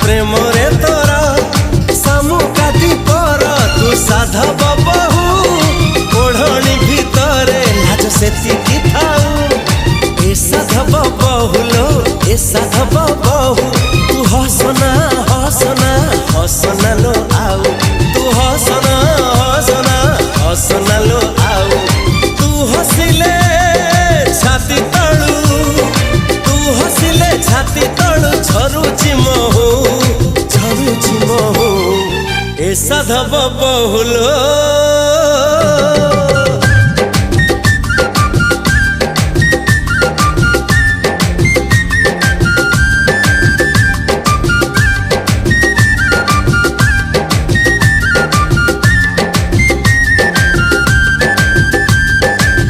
प्रेम रे तोरा सामुकाटी पर तू साधव बहु ओढ़णी भितरे लाज सेती